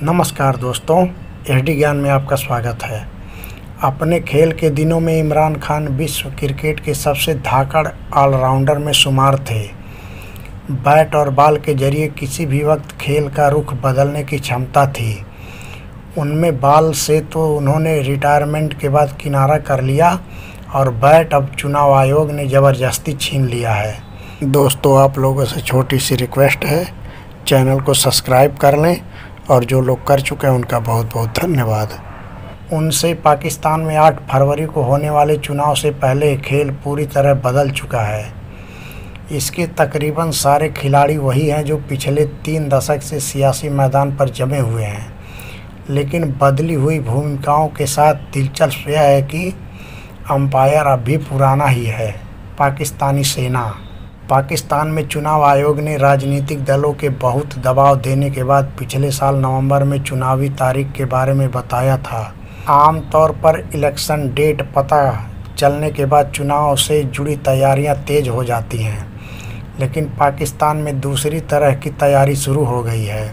नमस्कार दोस्तों, एचडी ज्ञान में आपका स्वागत है। अपने खेल के दिनों में इमरान खान विश्व क्रिकेट के सबसे धाकड़ ऑलराउंडर में शुमार थे। बैट और बॉल के जरिए किसी भी वक्त खेल का रुख बदलने की क्षमता थी उनमें। बॉल से तो उन्होंने रिटायरमेंट के बाद किनारा कर लिया और बैट अब चुनाव आयोग ने ज़बरदस्ती छीन लिया है। दोस्तों, आप लोगों से छोटी सी रिक्वेस्ट है, चैनल को सब्सक्राइब कर लें और जो लोग कर चुके हैं उनका बहुत बहुत धन्यवाद। उनसे पाकिस्तान में 8 फरवरी को होने वाले चुनाव से पहले खेल पूरी तरह बदल चुका है। इसके तकरीबन सारे खिलाड़ी वही हैं जो पिछले 3 दशक से सियासी मैदान पर जमे हुए हैं, लेकिन बदली हुई भूमिकाओं के साथ दिलचस्प यह है कि अंपायर अब भी पुराना ही है, पाकिस्तानी सेना। पाकिस्तान में चुनाव आयोग ने राजनीतिक दलों के बहुत दबाव देने के बाद पिछले साल नवंबर में चुनावी तारीख के बारे में बताया था। आमतौर पर इलेक्शन डेट पता चलने के बाद चुनाव से जुड़ी तैयारियां तेज हो जाती हैं, लेकिन पाकिस्तान में दूसरी तरह की तैयारी शुरू हो गई है।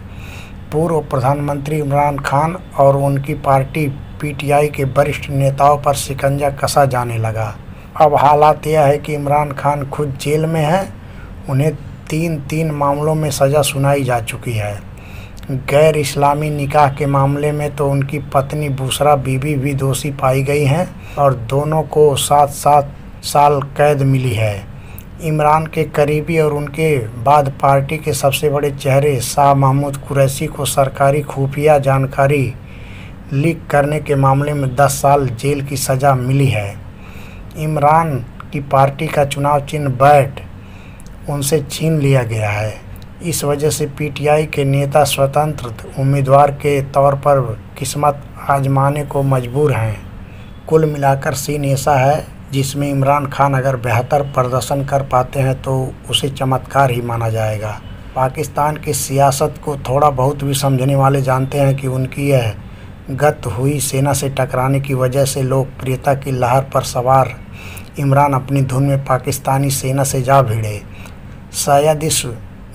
पूर्व प्रधानमंत्री इमरान खान और उनकी पार्टी पीटीआई के वरिष्ठ नेताओं पर शिकंजा कसा जाने लगा। अब हालात यह है कि इमरान खान खुद जेल में हैं। उन्हें 3 मामलों में सज़ा सुनाई जा चुकी है। गैर इस्लामी निकाह के मामले में तो उनकी पत्नी बुशरा बीबी भी दोषी पाई गई हैं और दोनों को 7-7 साल कैद मिली है। इमरान के करीबी और उनके बाद पार्टी के सबसे बड़े चेहरे शाह महमूद कुरैशी को सरकारी खुफिया जानकारी लीक करने के मामले में 10 साल जेल की सज़ा मिली है। इमरान की पार्टी का चुनाव चिन्ह बैट उनसे छीन लिया गया है। इस वजह से पीटीआई के नेता स्वतंत्र उम्मीदवार के तौर पर किस्मत आजमाने को मजबूर हैं। कुल मिलाकर सीन ऐसा है जिसमें इमरान खान अगर बेहतर प्रदर्शन कर पाते हैं तो उसे चमत्कार ही माना जाएगा। पाकिस्तान की सियासत को थोड़ा बहुत भी समझने वाले जानते हैं कि उनकी यह गत हुई सेना से टकराने की वजह से लोकप्रियता की लहर पर सवार इमरान अपनी धुन में पाकिस्तानी सेना से जा भिड़े। शायद इस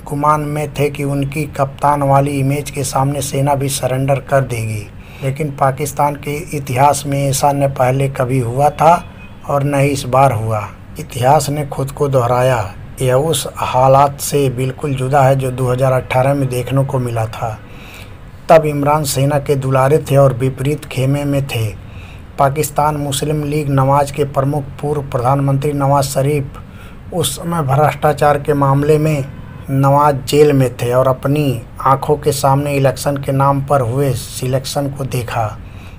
गुमान में थे कि उनकी कप्तान वाली इमेज के सामने सेना भी सरेंडर कर देगी, लेकिन पाकिस्तान के इतिहास में ऐसा न पहले कभी हुआ था और न ही इस बार हुआ। इतिहास ने खुद को दोहराया। यह उस हालात से बिल्कुल जुदा है जो 2018 में देखने को मिला था। तब इमरान सेना के दुलारे थे और विपरीत खेमे में थे। पाकिस्तान मुस्लिम लीग नवाज के प्रमुख पूर्व प्रधानमंत्री नवाज शरीफ उस समय भ्रष्टाचार के मामले में नवाज जेल में थे और अपनी आंखों के सामने इलेक्शन के नाम पर हुए सिलेक्शन को देखा।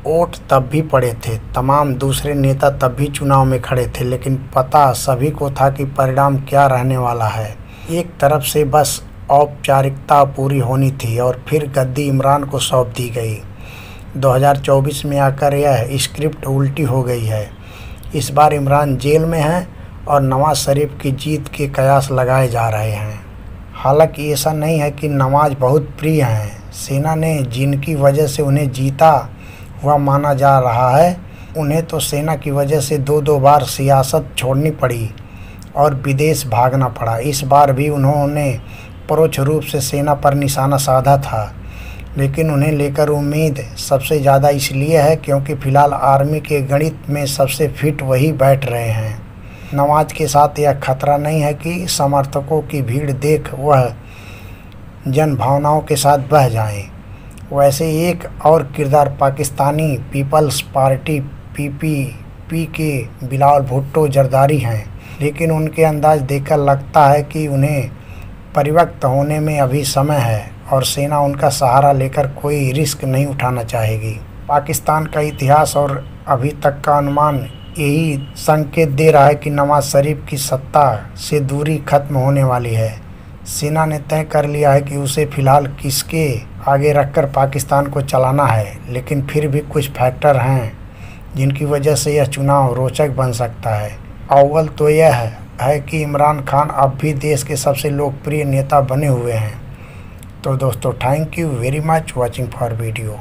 वोट तब भी पड़े थे, तमाम दूसरे नेता तब भी चुनाव में खड़े थे, लेकिन पता सभी को था कि परिणाम क्या रहने वाला है। एक तरफ से बस औपचारिकता पूरी होनी थी और फिर गद्दी इमरान को सौंप दी गई। 2024 में आकर यह स्क्रिप्ट उल्टी हो गई है। इस बार इमरान जेल में हैं और नवाज शरीफ की जीत के कयास लगाए जा रहे हैं। हालांकि ऐसा नहीं है कि नवाज बहुत प्रिय हैं। सेना ने जिनकी वजह से उन्हें जीता हुआ माना जा रहा है, उन्हें तो सेना की वजह से 2 बार सियासत छोड़नी पड़ी और विदेश भागना पड़ा। इस बार भी उन्होंने परोक्ष रूप से सेना पर निशाना साधा था, लेकिन उन्हें लेकर उम्मीद सबसे ज़्यादा इसलिए है क्योंकि फ़िलहाल आर्मी के गणित में सबसे फिट वही बैठ रहे हैं। नवाज के साथ यह खतरा नहीं है कि समर्थकों की भीड़ देख वह जन भावनाओं के साथ बह जाएं। वैसे एक और किरदार पाकिस्तानी पीपल्स पार्टी पीपीपी के बिलावल भुट्टो जरदारी हैं, लेकिन उनके अंदाज देखकर लगता है कि उन्हें परिपक्व होने में अभी समय है और सेना उनका सहारा लेकर कोई रिस्क नहीं उठाना चाहेगी। पाकिस्तान का इतिहास और अभी तक का अनुमान यही संकेत दे रहा है कि नवाज शरीफ की सत्ता से दूरी खत्म होने वाली है। सेना ने तय कर लिया है कि उसे फिलहाल किसके आगे रखकर पाकिस्तान को चलाना है, लेकिन फिर भी कुछ फैक्टर हैं जिनकी वजह से यह चुनाव रोचक बन सकता है। अव्वल तो यह है कि इमरान खान अब भी देश के सबसे लोकप्रिय नेता बने हुए हैं। तो दोस्तों, thank you very much watching for video.